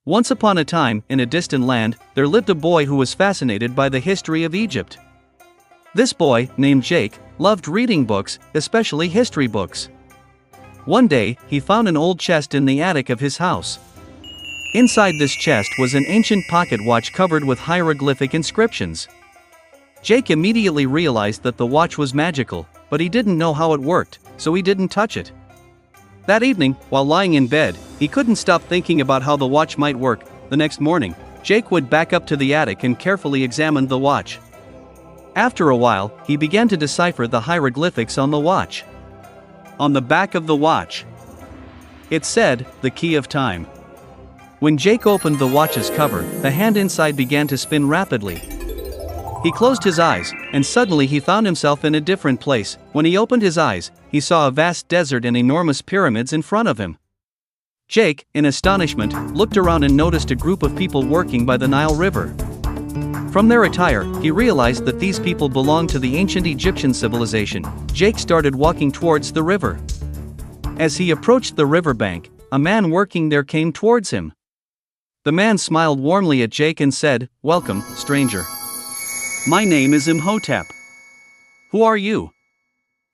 Once upon a time, in a distant land, there lived a boy who was fascinated by the history of Egypt. This boy, named Jake, loved reading books, especially history books. One day, he found an old chest in the attic of his house. Inside this chest was an ancient pocket watch covered with hieroglyphic inscriptions. Jake immediately realized that the watch was magical, but he didn't know how it worked, so he didn't touch it. That evening, while lying in bed, he couldn't stop thinking about how the watch might work. The next morning, Jake went back up to the attic and carefully examined the watch. After a while, he began to decipher the hieroglyphics on the watch. On the back of the watch, it said, "The Key of Time." When Jake opened the watch's cover, the hand inside began to spin rapidly. He closed his eyes, and suddenly he found himself in a different place. When he opened his eyes, he saw a vast desert and enormous pyramids in front of him. Jake, in astonishment, looked around and noticed a group of people working by the Nile River. From their attire, he realized that these people belonged to the ancient Egyptian civilization. Jake started walking towards the river. As he approached the riverbank, a man working there came towards him. The man smiled warmly at Jake and said, "Welcome, stranger. My name is Imhotep. Who are you?"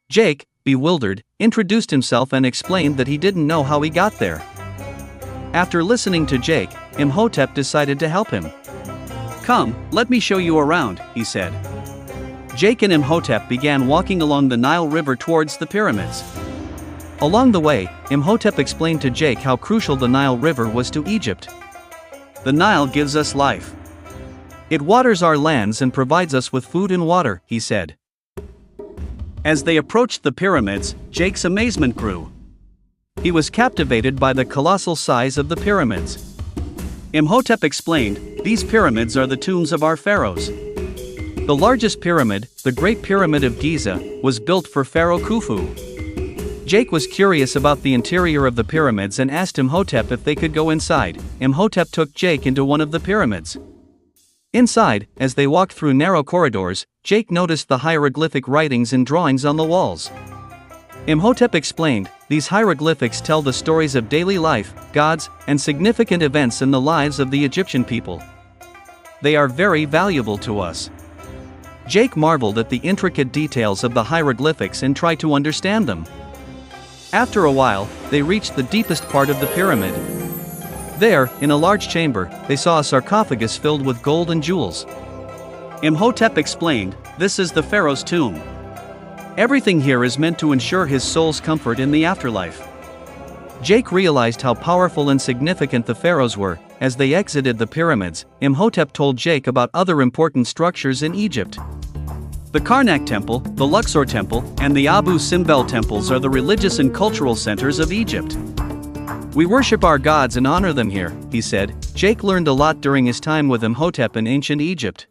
Jake, bewildered, introduced himself and explained that he didn't know how he got there. After listening to Jake, Imhotep decided to help him. "Come, let me show you around," he said. Jake and Imhotep began walking along the Nile River towards the pyramids. Along the way, Imhotep explained to Jake how crucial the Nile River was to Egypt. "The Nile gives us life. It waters our lands and provides us with food and water," he said. As they approached the pyramids, Jake's amazement grew. He was captivated by the colossal size of the pyramids. Imhotep explained, "These pyramids are the tombs of our pharaohs. The largest pyramid, the Great Pyramid of Giza, was built for Pharaoh Khufu." Jake was curious about the interior of the pyramids and asked Imhotep if they could go inside. Imhotep took Jake into one of the pyramids. Inside, as they walked through narrow corridors, Jake noticed the hieroglyphic writings and drawings on the walls. Imhotep explained, "These hieroglyphics tell the stories of daily life, gods, and significant events in the lives of the Egyptian people. They are very valuable to us." Jake marveled at the intricate details of the hieroglyphics and tried to understand them. After a while, they reached the deepest part of the pyramid. There, in a large chamber, they saw a sarcophagus filled with gold and jewels. Imhotep explained, "This is the pharaoh's tomb. Everything here is meant to ensure his soul's comfort in the afterlife." Jake realized how powerful and significant the pharaohs were. As they exited the pyramids, Imhotep told Jake about other important structures in Egypt. The Karnak Temple, the Luxor Temple, and the Abu Simbel temples are the religious and cultural centers of Egypt. "We worship our gods and honor them here," he said. Jake learned a lot during his time with Imhotep in ancient Egypt.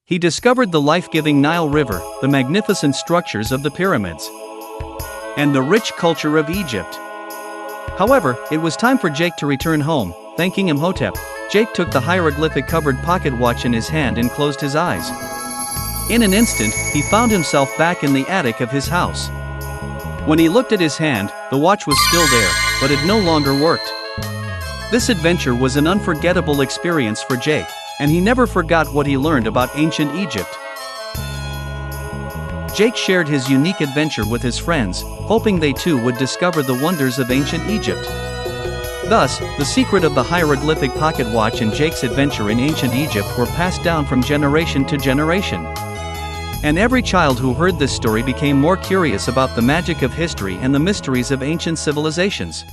He discovered the life-giving Nile River, the magnificent structures of the pyramids, and the rich culture of Egypt. However, it was time for Jake to return home. Thanking Imhotep, Jake took the hieroglyphic-covered pocket watch in his hand and closed his eyes. In an instant, he found himself back in the attic of his house. When he looked at his hand, the watch was still there, but it no longer worked. This adventure was an unforgettable experience for Jake, and he never forgot what he learned about ancient Egypt. Jake shared his unique adventure with his friends, hoping they too would discover the wonders of ancient Egypt. Thus, the secret of the hieroglyphic pocket watch and Jake's adventure in ancient Egypt were passed down from generation to generation. And every child who heard this story became more curious about the magic of history and the mysteries of ancient civilizations.